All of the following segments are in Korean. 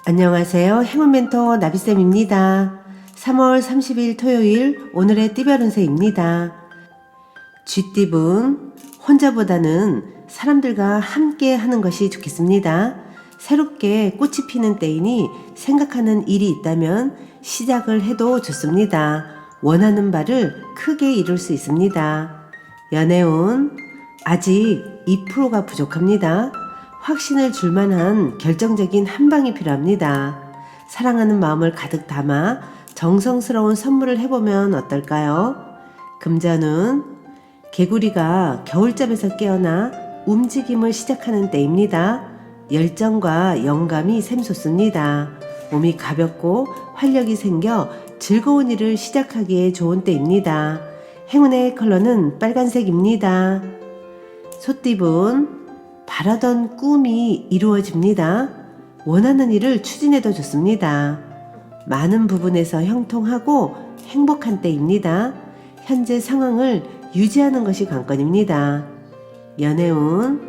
안녕하세요. 행운 멘토 나비쌤입니다. 3월 30일 토요일 오늘의 띠별 운세입니다. 쥐띠분, 혼자보다는 사람들과 함께 하는 것이 좋겠습니다. 새롭게 꽃이 피는 때이니 생각하는 일이 있다면 시작을 해도 좋습니다. 원하는 바를 크게 이룰 수 있습니다. 연애운, 아직 2%가 부족합니다. 확신을 줄 만한 결정적인 한 방이 필요합니다. 사랑하는 마음을 가득 담아 정성스러운 선물을 해보면 어떨까요? 금전운, 개구리가 겨울잠에서 깨어나 움직임을 시작하는 때입니다. 열정과 영감이 샘솟습니다. 몸이 가볍고 활력이 생겨 즐거운 일을 시작하기에 좋은 때입니다. 행운의 컬러는 빨간색입니다. 소띠분, 바라던 꿈이 이루어집니다. 원하는 일을 추진해도 좋습니다. 많은 부분에서 형통하고 행복한 때입니다. 현재 상황을 유지하는 것이 관건입니다. 연애운,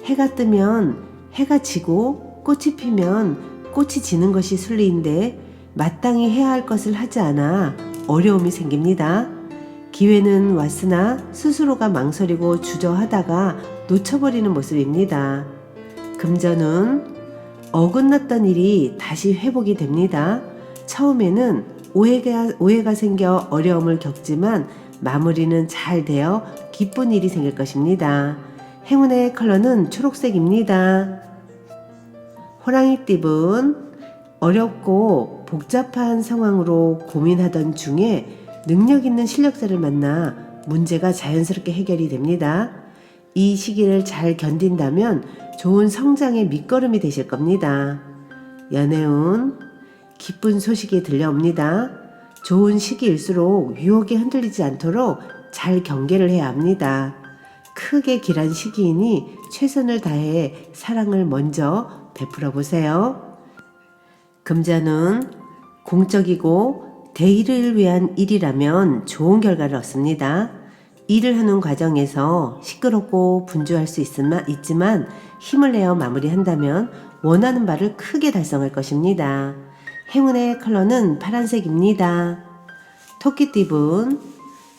해가 뜨면 해가 지고 꽃이 피면 꽃이 지는 것이 순리인데 마땅히 해야 할 것을 하지 않아 어려움이 생깁니다. 기회는 왔으나 스스로가 망설이고 주저하다가 놓쳐버리는 모습입니다. 금전운, 어긋났던 일이 다시 회복이 됩니다. 처음에는 오해가 생겨 어려움을 겪지만 마무리는 잘 되어 기쁜 일이 생길 것입니다. 행운의 컬러는 초록색입니다. 호랑이띠분, 어렵고 복잡한 상황으로 고민하던 중에 능력 있는 실력자를 만나 문제가 자연스럽게 해결이 됩니다. 이 시기를 잘 견딘다면 좋은 성장의 밑거름이 되실 겁니다. 연애운, 기쁜 소식이 들려옵니다. 좋은 시기일수록 유혹에 흔들리지 않도록 잘 경계를 해야 합니다. 크게 길한 시기이니 최선을 다해 사랑을 먼저 베풀어 보세요. 금자는 공적이고 대의를 위한 일이라면 좋은 결과를 얻습니다. 일을 하는 과정에서 시끄럽고 분주할 수 있지만 힘을 내어 마무리한다면 원하는 바를 크게 달성할 것입니다. 행운의 컬러는 파란색입니다. 토끼띠분,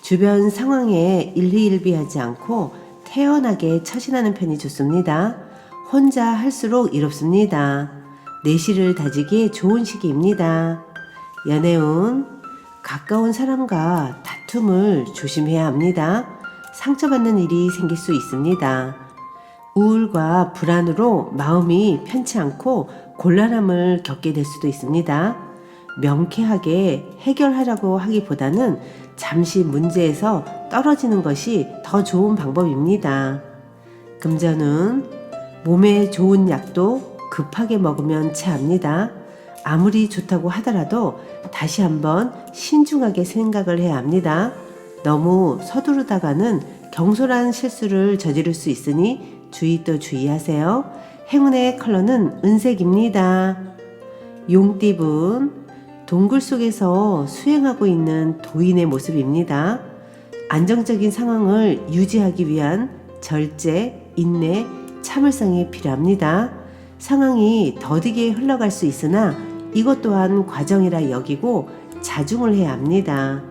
주변 상황에 일희일비하지 않고 태연하게 처신하는 편이 좋습니다. 혼자 할수록 이롭습니다. 내실을 다지기에 좋은 시기입니다. 연애운, 가까운 사람과 다툼을 조심해야 합니다. 상처받는 일이 생길 수 있습니다. 우울과 불안으로 마음이 편치 않고 곤란함을 겪게 될 수도 있습니다. 명쾌하게 해결하려고 하기보다는 잠시 문제에서 떨어지는 것이 더 좋은 방법입니다. 금전운, 몸에 좋은 약도 급하게 먹으면 체합니다. 아무리 좋다고 하더라도 다시 한번 신중하게 생각을 해야 합니다. 너무 서두르다가는 경솔한 실수를 저지를 수 있으니 주의하세요. 행운의 컬러는 은색입니다. 용띠분, 동굴 속에서 수행하고 있는 도인의 모습입니다. 안정적인 상황을 유지하기 위한 절제, 인내, 참을성이 필요합니다. 상황이 더디게 흘러갈 수 있으나 이것 또한 과정이라 여기고 자중을 해야 합니다.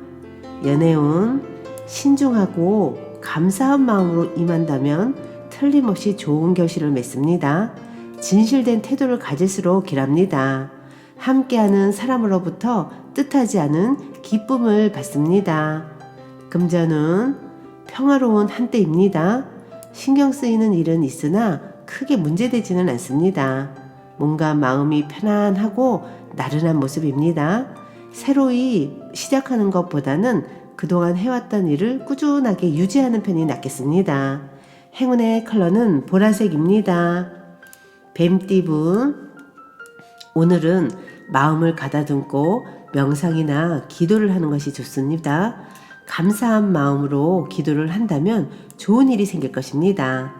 연애운, 신중하고 감사한 마음으로 임한다면 틀림없이 좋은 결실을 맺습니다. 진실된 태도를 가질수록 길합니다. 함께하는 사람으로부터 뜻하지 않은 기쁨을 받습니다. 금전은 평화로운 한때입니다. 신경 쓰이는 일은 있으나 크게 문제되지는 않습니다. 뭔가 마음이 편안하고 나른한 모습입니다. 새로이 시작하는 것보다는 그동안 해왔던 일을 꾸준하게 유지하는 편이 낫겠습니다. 행운의 컬러는 보라색입니다. 뱀띠분, 오늘은 마음을 가다듬고 명상이나 기도를 하는 것이 좋습니다. 감사한 마음으로 기도를 한다면 좋은 일이 생길 것입니다.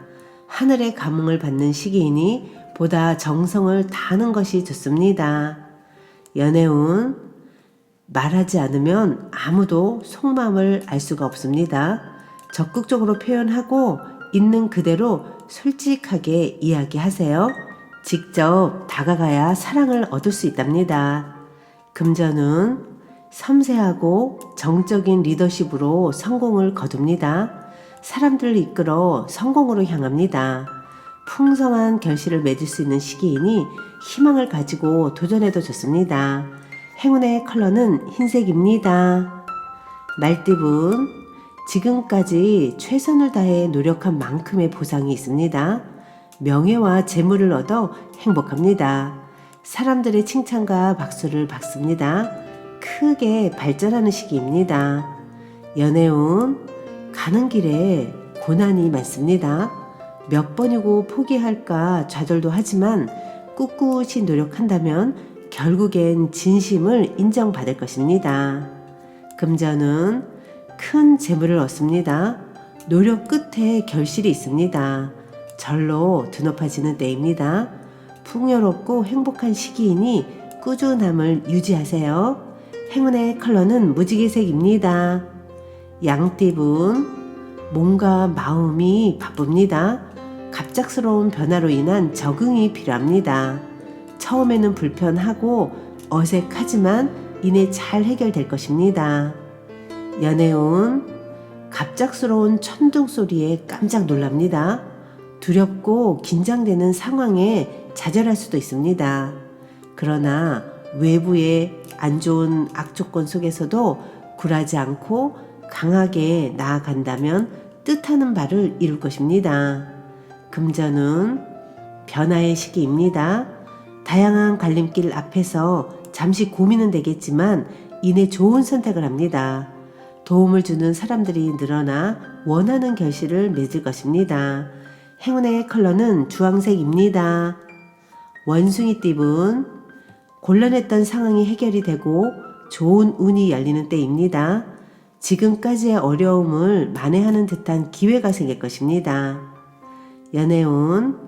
하늘의 감흥을 받는 시기이니 보다 정성을 다하는 것이 좋습니다. 연애운, 말하지 않으면 아무도 속마음을 알 수가 없습니다. 적극적으로 표현하고 있는 그대로 솔직하게 이야기하세요. 직접 다가가야 사랑을 얻을 수 있답니다. 금전운 섬세하고 정적인 리더십으로 성공을 거둡니다. 사람들을 이끌어 성공으로 향합니다. 풍성한 결실을 맺을 수 있는 시기이니 희망을 가지고 도전해도 좋습니다. 행운의 컬러는 흰색입니다. 말띠분, 지금까지 최선을 다해 노력한 만큼의 보상이 있습니다. 명예와 재물을 얻어 행복합니다. 사람들의 칭찬과 박수를 받습니다. 크게 발전하는 시기입니다. 연애운, 가는 길에 고난이 많습니다. 몇 번이고 포기할까 좌절도 하지만 꿋꿋이 노력한다면 결국엔 진심을 인정받을 것입니다. 금전은 큰 재물을 얻습니다. 노력 끝에 결실이 있습니다. 절로 드높아지는 때입니다. 풍요롭고 행복한 시기이니 꾸준함을 유지하세요. 행운의 컬러는 무지개색입니다. 양띠분, 몸과 마음이 바쁩니다. 갑작스러운 변화로 인한 적응이 필요합니다. 처음에는 불편하고 어색하지만 이내 잘 해결될 것입니다. 연애운, 갑작스러운 천둥 소리에 깜짝 놀랍니다. 두렵고 긴장되는 상황에 좌절할 수도 있습니다. 그러나 외부의 안 좋은 악조건 속에서도 굴하지 않고 강하게 나아간다면 뜻하는 바를 이룰 것입니다. 금전은 변화의 시기입니다. 다양한 갈림길 앞에서 잠시 고민은 되겠지만 이내 좋은 선택을 합니다. 도움을 주는 사람들이 늘어나 원하는 결실을 맺을 것입니다. 행운의 컬러는 주황색입니다. 원숭이띠분, 곤란했던 상황이 해결이 되고 좋은 운이 열리는 때입니다. 지금까지의 어려움을 만회하는 듯한 기회가 생길 것입니다. 연애운,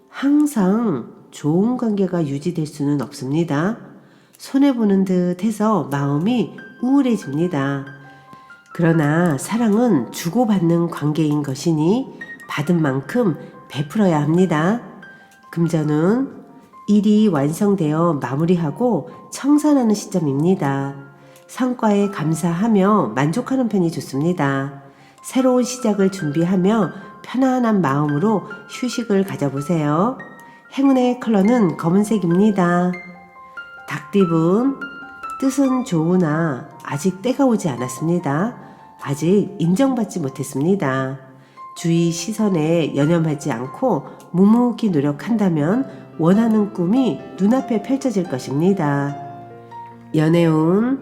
항상 좋은 관계가 유지될 수는 없습니다. 손해보는 듯 해서 마음이 우울해집니다. 그러나 사랑은 주고받는 관계인 것이니 받은 만큼 베풀어야 합니다. 금전은 일이 완성되어 마무리하고 청산하는 시점입니다. 성과에 감사하며 만족하는 편이 좋습니다. 새로운 시작을 준비하며 편안한 마음으로 휴식을 가져보세요. 행운의 컬러는 검은색입니다. 닭띠분, 뜻은 좋으나 아직 때가 오지 않았습니다. 아직 인정받지 못했습니다. 주위 시선에 연연하지 않고 묵묵히 노력한다면 원하는 꿈이 눈앞에 펼쳐질 것입니다. 연애운,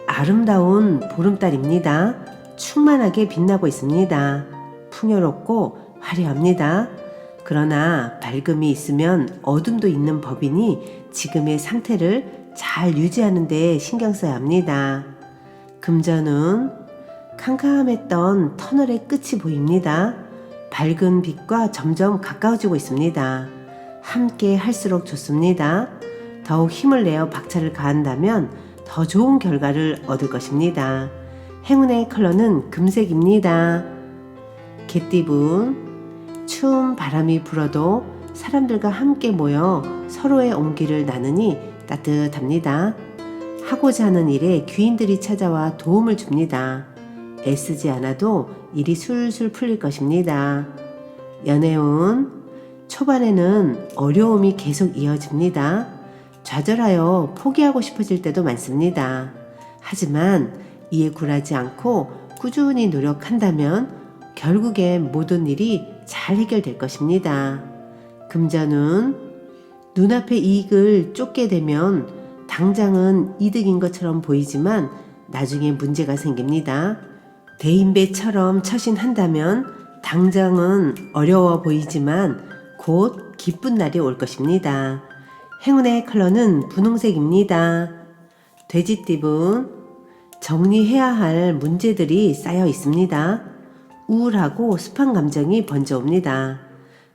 아름다운 보름달입니다. 충만하게 빛나고 있습니다. 풍요롭고 화려합니다. 그러나 밝음이 있으면 어둠도 있는 법이니 지금의 상태를 잘 유지하는 데 신경 써야 합니다. 금전은 캄캄했던 터널의 끝이 보입니다. 밝은 빛과 점점 가까워지고 있습니다. 함께 할수록 좋습니다. 더욱 힘을 내어 박차를 가한다면 더 좋은 결과를 얻을 것입니다. 행운의 컬러는 금색입니다. 개띠분, 추운 바람이 불어도 사람들과 함께 모여 서로의 온기를 나누니 따뜻합니다. 하고자 하는 일에 귀인들이 찾아와 도움을 줍니다. 애쓰지 않아도 일이 술술 풀릴 것입니다. 연애운, 초반에는 어려움이 계속 이어집니다. 좌절하여 포기하고 싶어질 때도 많습니다. 하지만 이에 굴하지 않고 꾸준히 노력한다면 결국엔 모든 일이 잘 해결될 것입니다. 금전은 눈앞의 이익을 쫓게 되면 당장은 이득인 것처럼 보이지만 나중에 문제가 생깁니다. 대인배처럼 처신한다면 당장은 어려워 보이지만 곧 기쁜 날이 올 것입니다. 행운의 컬러는 분홍색입니다. 돼지띠분, 정리해야 할 문제들이 쌓여 있습니다. 우울하고 습한 감정이 번져옵니다.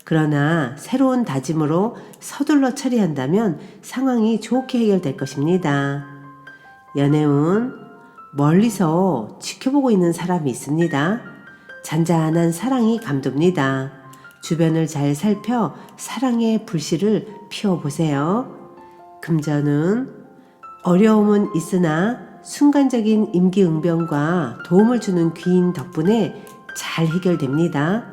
그러나 새로운 다짐으로 서둘러 처리한다면 상황이 좋게 해결될 것입니다. 연애운, 멀리서 지켜보고 있는 사람이 있습니다. 잔잔한 사랑이 감돕니다. 주변을 잘 살펴 사랑의 불씨를 피워보세요. 금전은 어려움은 있으나 순간적인 임기응변과 도움을 주는 귀인 덕분에 잘 해결됩니다.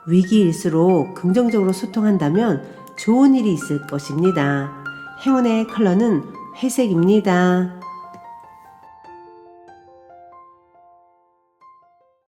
위기일수록 긍정적으로 소통한다면 좋은 일이 있을 것입니다. 행운의 컬러는 회색입니다.